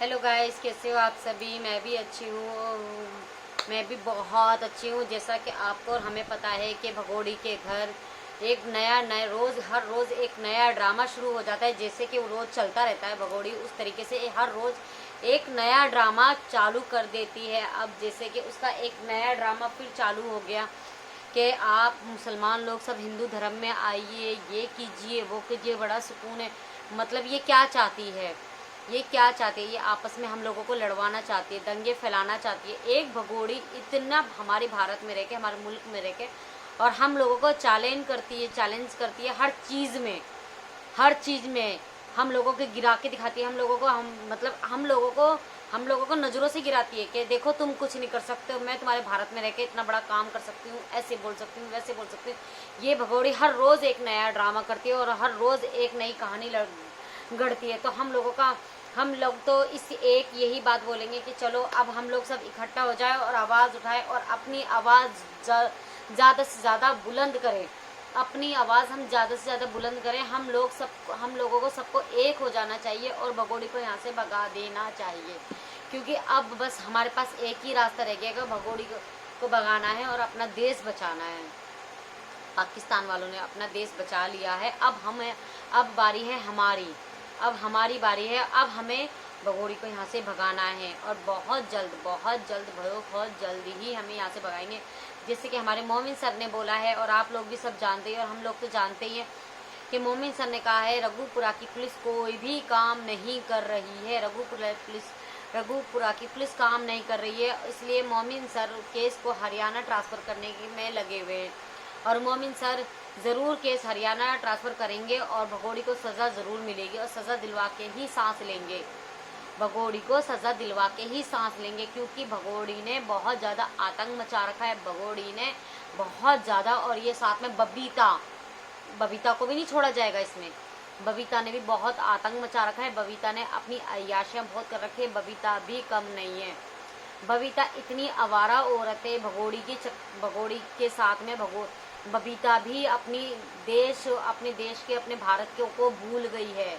Hello guys, कैसे हो आप सभी। मैं भी अच्छी हूँ। मैं भी बहुत अच्छी हूँ। जैसा कि आपको और हमें पता है कि भगोड़ी के घर एक नया नया रोज़ हर रोज़ एक नया ड्रामा शुरू हो जाता है। जैसे कि वो रोज़ चलता रहता है भगोड़ी, उस तरीके से हर रोज़ एक नया ड्रामा चालू कर देती है। अब जैसे कि उसका एक नया ड्रामा फिर चालू हो गया कि आप मुसलमान लोग सब हिंदू धर्म में आइए, ये कीजिए वो कीजिए, बड़ा सुकून है। मतलब ये क्या चाहती है, ये क्या चाहती है, ये आपस में हम लोगों को लड़वाना चाहती है, दंगे फैलाना चाहती है। एक भगोड़ी इतना हमारे भारत में रह के, हमारे मुल्क में रह के, और हम लोगों को चैलेंज करती है हर चीज़ में, हर चीज़ में हम लोगों को गिरा के दिखाती है। हम लोगों को हम लोगों को नज़रों से गिराती है कि देखो तुम कुछ नहीं कर सकते हो, मैं तुम्हारे भारत में रह के इतना बड़ा काम कर सकती हूँ, ऐसे बोल सकती हूँ, वैसे बोल सकती हूँ। ये भगोड़ी हर रोज़ एक नया ड्रामा करती है और हर रोज़ एक नई कहानी गढ़ती है। तो हम लोग तो इस एक यही बात बोलेंगे कि चलो अब हम लोग सब इकट्ठा हो जाए और आवाज़ उठाएं और अपनी आवाज़ ज़्यादा से ज़्यादा बुलंद करें। अपनी आवाज़ हम ज़्यादा से ज़्यादा बुलंद करें। हम लोगों को सबको एक हो जाना चाहिए और भगोड़ी को यहाँ से भगा देना चाहिए, क्योंकि अब बस हमारे पास एक ही रास्ता रह गया कि भगोड़ी को भगाना है और अपना देश बचाना है। पाकिस्तान वालों ने अपना देश बचा लिया है। अब बारी है हमारी, अब हमारी बारी है। अब हमें भगोड़ी को यहाँ से भगाना है और बहुत जल्द ही हमें यहाँ से भगाएंगे। जैसे कि हमारे मोमिन सर ने बोला है और आप लोग भी सब जानते हैं और हम लोग तो जानते ही हैं कि मोमिन सर ने कहा है रघुपुरा की पुलिस कोई भी काम नहीं कर रही है। रघुपुरा की पुलिस काम नहीं कर रही है, इसलिए मोमिन सर केस को हरियाणा ट्रांसफ़र करने में लगे हुए हैं। और मोमिन सर ज़रूर केस हरियाणा ट्रांसफ़र करेंगे और भगोड़ी को सज़ा ज़रूर मिलेगी और सज़ा दिलवा के ही सांस लेंगे। भगोड़ी को सज़ा दिलवा के ही सांस लेंगे, क्योंकि भगोड़ी ने बहुत ज़्यादा आतंक मचा रखा है। भगोड़ी ने बहुत ज़्यादा, और ये साथ में बबीता को भी नहीं छोड़ा जाएगा इसमें। बबीता ने भी बहुत आतंक मचा रखा है। बबीता ने अपनी अय्याशियाँ बहुत कर रखी है। बबीता भी कम नहीं है। बबीता इतनी आवारा औरत है भगोड़ी के साथ में। बबीता भी अपने देश के, अपने भारत के को भूल गई है।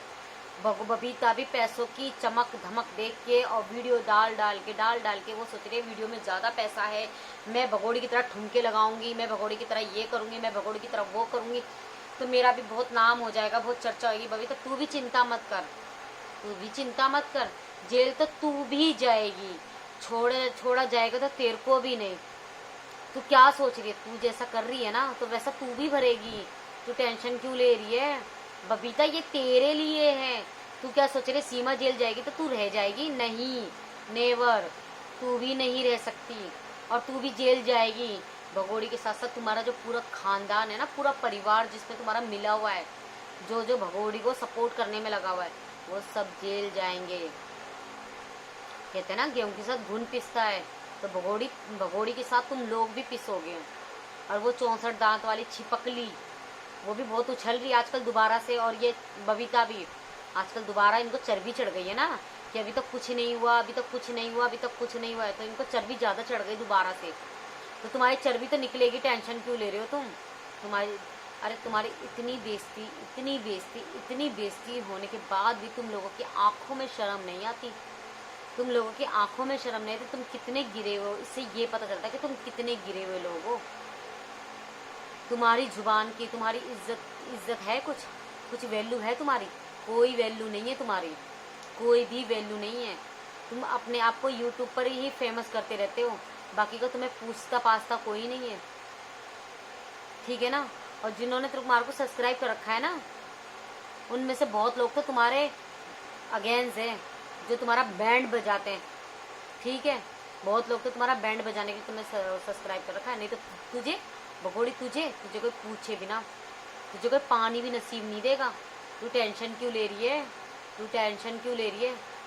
बबीता भी पैसों की चमक धमक देख के और वीडियो डाल डाल के वो सोच रही है वीडियो में ज़्यादा पैसा है, मैं भगोड़ी की तरह ठुमके लगाऊंगी, मैं भगोड़ी की तरह ये करूंगी, मैं भगोड़ी की तरह वो करूंगी, तो मेरा भी बहुत नाम हो जाएगा, बहुत चर्चा होगी। बबीता तू भी चिंता मत कर, जेल तो तू भी जाएगी, छोड़ा जाएगा तो तेरे को भी नहीं। तू क्या सोच रही है, तू जैसा कर रही है ना तो वैसा तू भी भरेगी। तू टेंशन क्यों ले रही है बबीता, ये तेरे लिए है। तू क्या सोच रही है सीमा जेल जाएगी तो तू रह जाएगी? नहीं, नेवर, तू भी नहीं रह सकती और तू भी जेल जाएगी। भगोड़ी के साथ साथ तुम्हारा जो पूरा खानदान है ना, पूरा परिवार जिसमें तुम्हारा मिला हुआ है, जो भगोड़ी को सपोर्ट करने में लगा हुआ है, वो सब जेल जाएंगे। कहते हैं ना गेहूं के साथ घुन पिसता है, तो भगोड़ी के साथ तुम लोग भी पिसोगे। और वो 64 दांत वाली छिपकली, वो भी बहुत उछल रही है आजकल दोबारा से। और ये बबीता भी आजकल दोबारा, इनको चर्बी चढ़ गई है ना कि अभी तक कुछ नहीं हुआ है, तो इनको चर्बी ज़्यादा चढ़ गई दोबारा से। तो तुम्हारी चर्बी तो निकलेगी, टेंशन क्यों ले रहे हो तुम। तुम्हारी इतनी बेइज्जती होने के बाद भी तुम लोगों की आंखों में शर्म नहीं आती। तुम कितने गिरे हो, इससे ये पता चलता है कि तुम कितने गिरे हुए लोग हो। तुम्हारी जुबान की, तुम्हारी इज्जत है, कुछ वैल्यू है तुम्हारी? कोई वैल्यू नहीं है तुम्हारी, कोई भी वैल्यू नहीं है। तुम अपने आप को यूट्यूब पर ही फेमस करते रहते हो, बाकी को तुम्हें पूछता पाछता कोई नहीं है, ठीक है ना। और जिन्होंने तुम्हारे को सब्सक्राइब कर रखा है ना, उनमें से बहुत लोग तो तुम्हारे अगेंस्ट हैं, जो तुम्हारा बैंड बजाते हैं, ठीक है। बहुत लोग तो तुम्हारा बैंड बजाने के लिए तुम्हें सब्सक्राइब कर रखा है। नहीं तो तुझे भगोड़ी, तुझे कोई पूछे बिना, तुझे कोई पानी भी नसीब नहीं देगा। तू टेंशन क्यों ले रही है?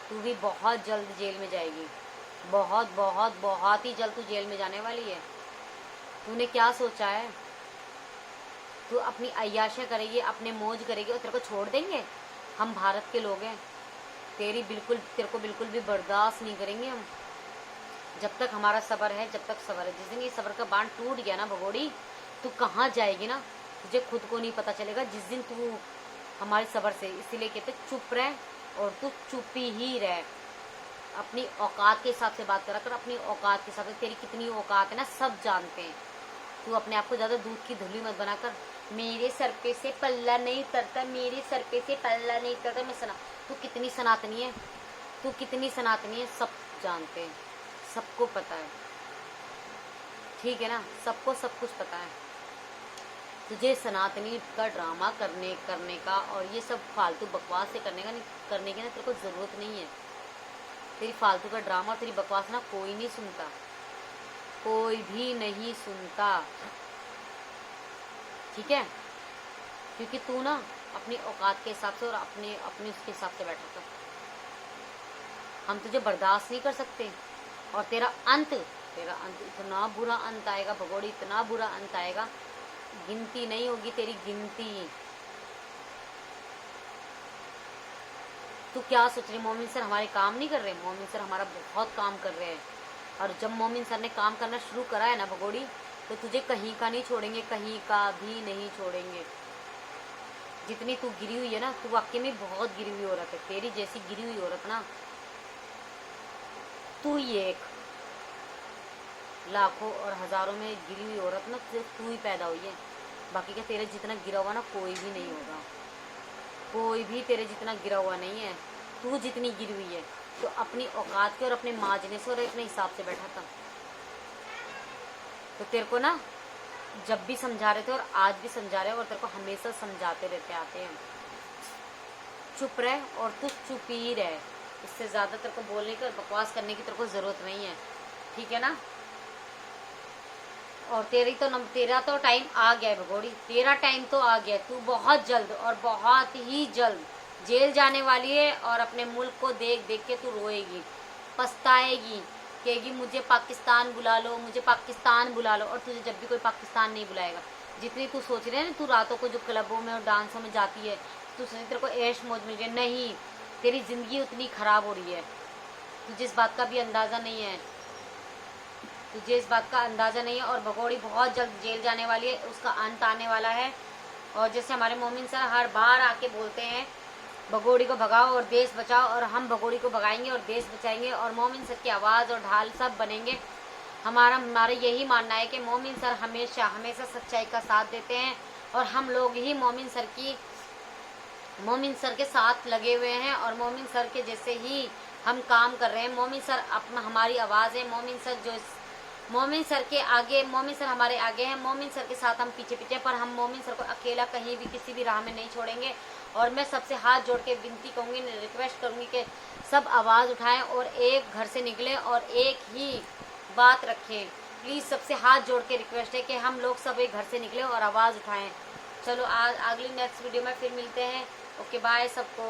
तू भी बहुत जल्द जेल में जाएगी, बहुत ही जल्द तू जेल में जाने वाली है। तूने क्या सोचा है? तू अपनी अय्याशियाँ करेगी, अपने मौज करेगी और तेरे को छोड़ देंगे? हम भारत के लोग हैं, तेरे को बिल्कुल भी बर्दाश्त नहीं करेंगे हम। जब तक हमारा सब्र है, जिस दिन ये सब्र का बांध टूट गया ना भगोड़ी, तू कहाँ जाएगी ना, तुझे खुद को नहीं पता चलेगा जिस दिन तू हमारे सब्र से। इसीलिए कहते चुप रह और तू चुप ही रह। अपनी औकात के हिसाब से बात करा कर, अपनी औकात के हिसाब से। तेरी कितनी औकात है ना सब जानते हैं। तू अपने आप को ज़्यादा दूध की धुली मत बना कर। मेरे सर पे से पल्ला नहीं उतरता, मेरे सर पे से पल्ला नहीं उतरता। मैं सना तू कितनी सनातनी है, तू कितनी सनातनी है, सब जानते हैं, सबको पता है, ठीक है ना, सबको सब कुछ पता है। तुझे सनातनी का ड्रामा करने का और ये सब फालतू बकवास से करने की ना तेरे को ज़रूरत नहीं है। तेरी फालतू का ड्रामा, तेरी बकवास ना कोई नहीं सुनता, कोई भी नहीं सुनता, ठीक है। क्योंकि तू ना अपनी औकात के हिसाब से और अपने उसके हिसाब से बैठा था। हम तुझे बर्दाश्त नहीं कर सकते। और तेरा अंत इतना बुरा अंत आएगा भगोड़ी, इतना बुरा अंत आएगा, गिनती नहीं होगी तेरी, गिनती। तू क्या सोच रही मोमिन सर हमारे काम नहीं कर रहे? मोमिन सर हमारा बहुत काम कर रहे हैं। और जब मोमिन सर ने काम करना शुरू करा है ना भगोड़ी, तो तुझे कहीं का नहीं छोड़ेंगे, कहीं का भी नहीं छोड़ेंगे। जितनी तू गिरी हुई है ना, तू वाकई में बहुत गिरी हुई औरत है। तेरी जैसी गिरी हुई औरत ना, तू ही एक लाखों और हजारों में गिरी हुई औरत ना, सिर्फ तू ही पैदा हुई है। बाकी का तेरे जितना गिरा हुआ ना कोई भी नहीं होगा, कोई भी तेरे जितना गिरा हुआ नहीं है। तू जितनी गिरी हुई है, तो अपनी औकात के और अपने माजने से और अपने हिसाब से बैठा था। तो तेरे को ना जब भी समझा रहे थे और आज भी समझा रहे हैं और तेरे को हमेशा समझाते रहते आते हैं। चुप रहे और तू चुप ही रहे। इससे ज़्यादा तेरे को बोलने की और बकवास करने की तेरे को ज़रूरत नहीं है, ठीक है ना। और तेरा तो टाइम आ गया है भगोड़ी, तेरा टाइम तो आ गया है। तू बहुत जल्द और बहुत ही जल्द जेल जाने वाली है। और अपने मुल्क को देख देख के तू रोएगी, पछताएगी, कहेगी मुझे पाकिस्तान बुला लो, मुझे पाकिस्तान बुला लो। और तुझे जब भी कोई पाकिस्तान नहीं बुलाएगा। जितनी तू सोच रही है ना, तू रातों को जो क्लबों में और डांसों में जाती है, तू सोच तेरे को ऐश मौज मिल रही है, नहीं, तेरी ज़िंदगी उतनी ख़राब हो रही है। तुझे इस बात का भी अंदाज़ा नहीं है, तुझे इस बात का अंदाज़ा नहीं है। और भगोड़ी बहुत जल्द जेल जाने वाली है, उसका अंत आने वाला है। और जैसे हमारे मोमिन सर हर बार आके बोलते हैं, भगोड़ी को भगाओ और देश बचाओ, और हम भगोड़ी को भगाएंगे और देश बचाएंगे और मोमिन सर की आवाज़ और ढाल सब बनेंगे। हमारा यही मानना है कि मोमिन सर हमेशा सच्चाई का साथ देते हैं और हम लोग ही मोमिन सर के साथ लगे हुए हैं और मोमिन सर के जैसे ही हम काम कर रहे हैं। मोमिन सर अपना हमारी आवाज़ है। मोमिन सर के आगे, मोमिन सर हमारे आगे हैं, मोमिन सर के साथ हम पीछे, पर हम मोमिन सर को अकेला कहीं भी किसी भी राह में नहीं छोड़ेंगे। और मैं सबसे हाथ जोड़ के विनती कहूँगी, रिक्वेस्ट करूँगी कि सब आवाज़ उठाएं और एक घर से निकलें और एक ही बात रखें। प्लीज़ सबसे हाथ जोड़ के रिक्वेस्ट है कि हम लोग सब एक घर से निकलें और आवाज़ उठाएं। चलो आज अगली नेक्स्ट वीडियो में फिर मिलते हैं। ओके बाय सबको।